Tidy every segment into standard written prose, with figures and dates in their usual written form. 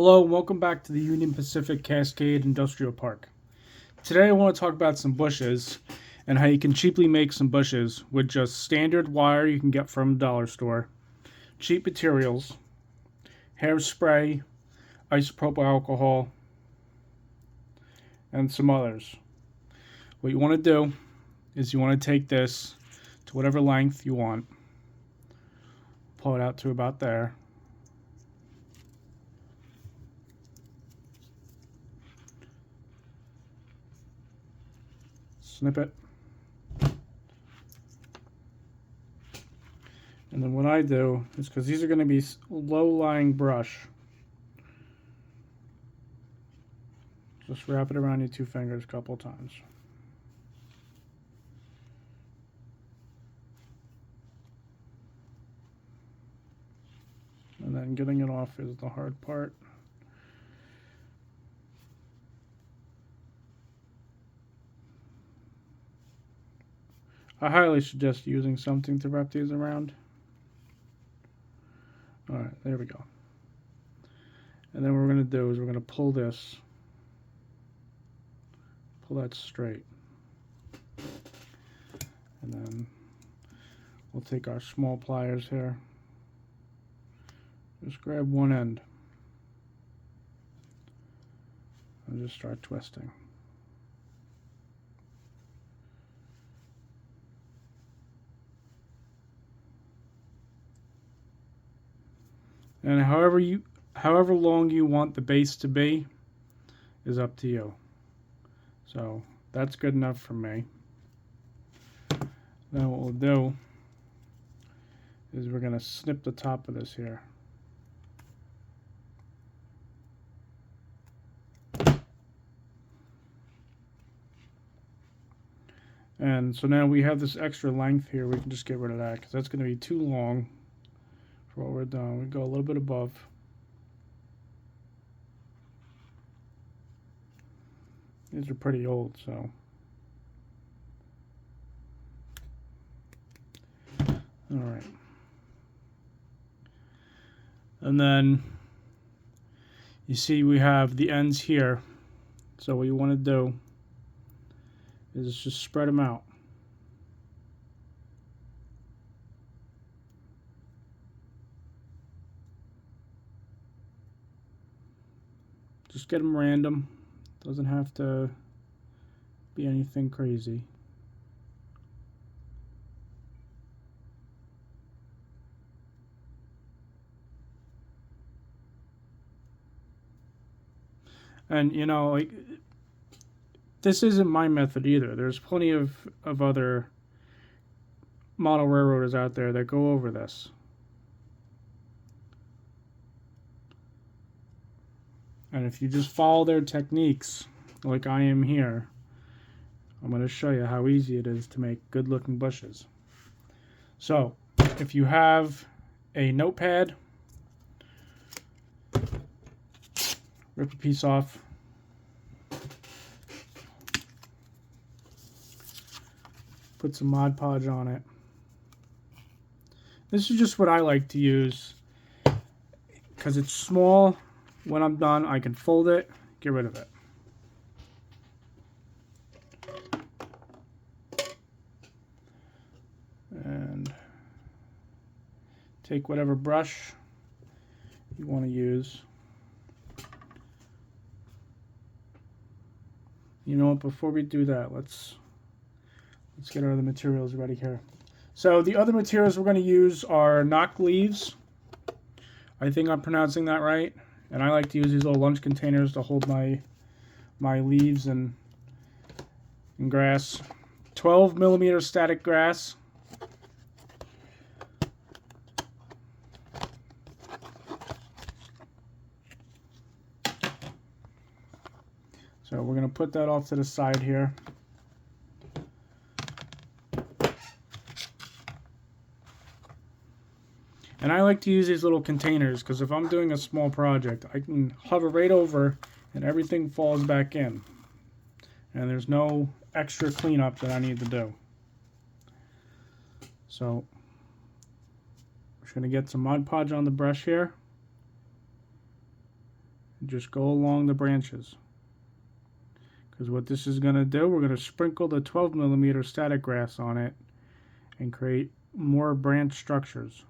Hello and welcome back to the Union Pacific Cascade Industrial Park. Today I want to talk about some bushes and how you can cheaply make some bushes with just standard wire you can get from a dollar store, cheap materials, hairspray, isopropyl alcohol, and some others. What you want to do is you want to take this to whatever length you want, pull it out to about there. Snip it. And then what I do is, because these are going to be low-lying brush, just wrap it around your two fingers a couple of times. And then getting it off is the hard part. I highly suggest using something to wrap these around. Alright, there we go. And then what we're going to do is we're going to pull this. Pull that straight. And then we'll take our small pliers here. Just grab one end. And just start twisting. And however long you want the base to be is up to you. So that's good enough for me. Then what we'll do is we're going to snip the top of this here. And so now we have this extra length here. We can just get rid of that because that's going to be too long for what we're doing. We go a little bit above. These are pretty old, so. Alright. And then you see we have the ends here. So what you want to do is just spread them out. Just get them random. Doesn't have to be anything crazy. And you know, like, this isn't my method either. There's plenty of other model railroaders out there that go over this. And if you just follow their techniques, like I am here, I'm going to show you how easy it is to make good looking bushes. So, if you have a notepad, rip a piece off. Put some Mod Podge on it. This is just what I like to use because it's small. When I'm done, I can fold it, get rid of it. And take whatever brush you want to use. You know what, before we do that, let's get our other materials ready here. So the other materials we're going to use are knock leaves. I think I'm pronouncing that right. And I like to use these little lunch containers to hold my leaves and grass. 12mm static grass. So we're going to put that off to the side here. And I like to use these little containers because if I'm doing a small project, I can hover right over and everything falls back in. And there's no extra cleanup that I need to do. So, we're going to get some Mod Podge on the brush here. Just go along the branches. Because what this is going to do, we're going to sprinkle the 12mm static grass on it and create more branch structures.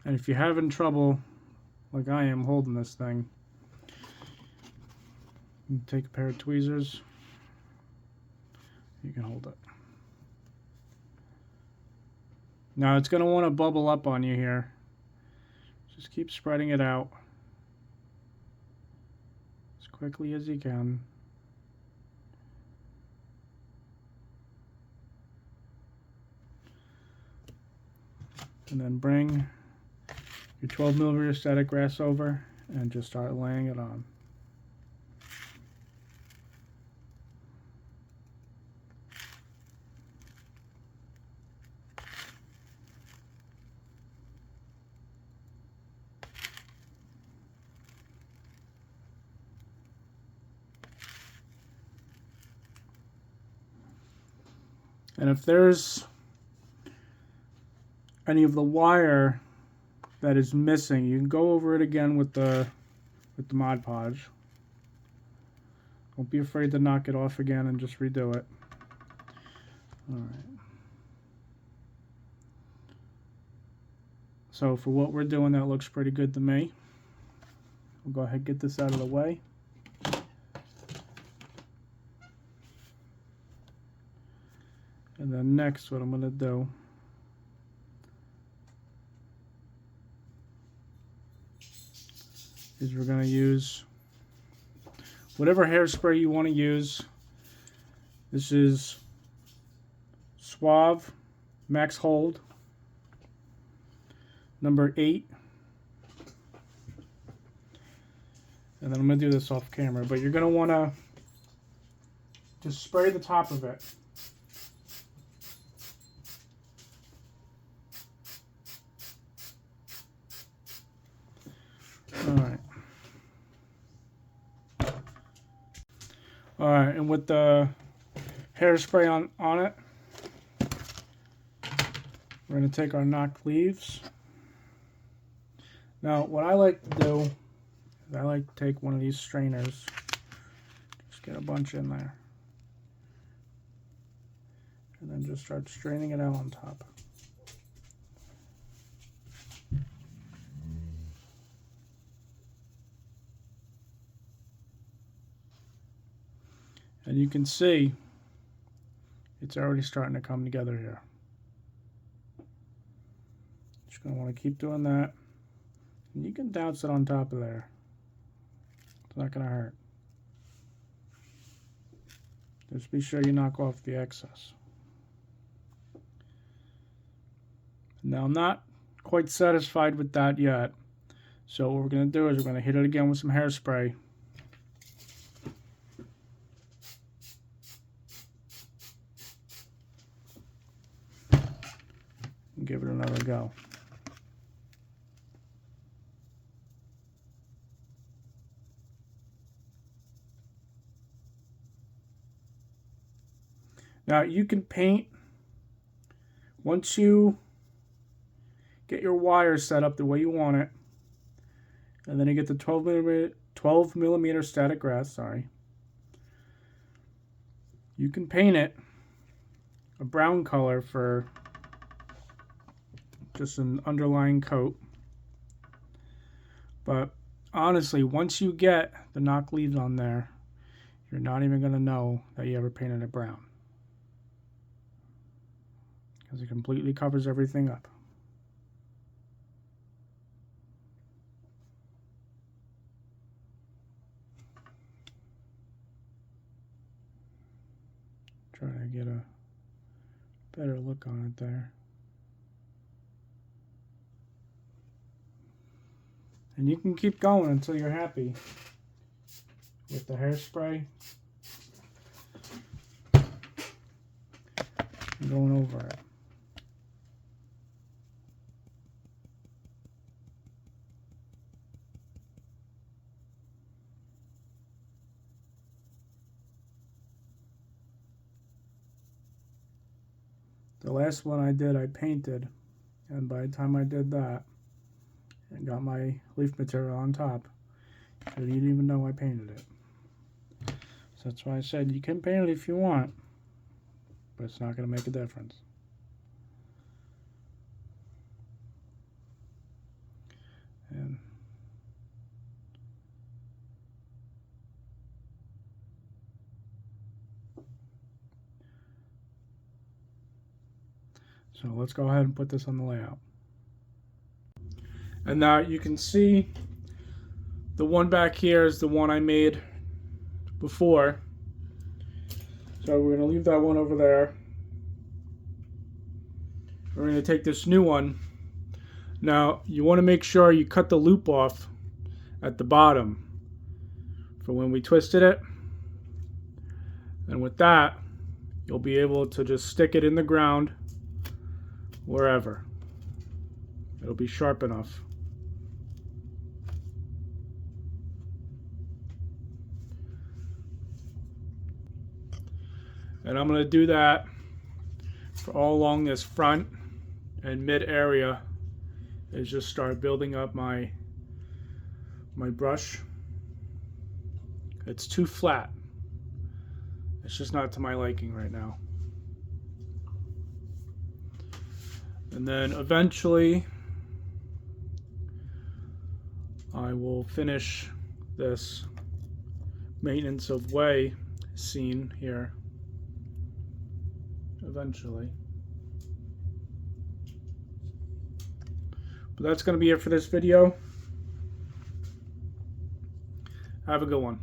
And if you're having trouble, like I am, holding this thing, you take a pair of tweezers, you can hold it. Now it's going to want to bubble up on you here. Just keep spreading it out as quickly as you can. And then bring your 12mm static grass over and just start laying it on. And if there's any of the wire that is missing, you can go over it again with the Mod Podge. Don't be afraid to knock it off again and just redo it. Alright. So for what we're doing, that looks pretty good to me. We'll go ahead and get this out of the way. And then next, what I'm going to do is we're going to use whatever hairspray you want to use. This is Suave Max Hold number 8. And then I'm going to do this off camera, but you're going to want to just spray the top of it. Alright, and with the hairspray on it, we're going to take our knocked leaves. Now, what I like to do is I like to take one of these strainers, just get a bunch in there, and then just start straining it out on top. And you can see it's already starting to come together here. Just going to want to keep doing that. And you can douse it on top of there. It's not going to hurt. Just be sure you knock off the excess. Now, I'm not quite satisfied with that yet. So what we're going to do is we're going to hit it again with some hairspray. And give it another go. Now you can paint once you get your wire set up the way you want it, and then you get the 12 millimeter static grass, you can paint it a brown color for just an underlying coat. But honestly, once you get the knock leaves on there, you're not even going to know that you ever painted it brown, because it completely covers everything up. Try to get a better look on it there. And you can keep going until you're happy with the hairspray and going over it. The last one I did, I painted, and by the time I did that and got my leaf material on top, you didn't even know I painted it. So that's why I said you can paint it if you want, but it's not going to make a difference. And so let's go ahead and put this on the layout. And now you can see the one back here is the one I made before. So we're going to leave that one over there. We're going to take this new one. Now you want to make sure you cut the loop off at the bottom for when we twisted it. And with that, you'll be able to just stick it in the ground wherever. It'll be sharp enough. And I'm going to do that for all along this front and mid area, is just start building up my brush. It's too flat. It's just not to my liking right now. And then eventually I will finish this maintenance of way scene here eventually. But that's going to be it for this video. Have a good one.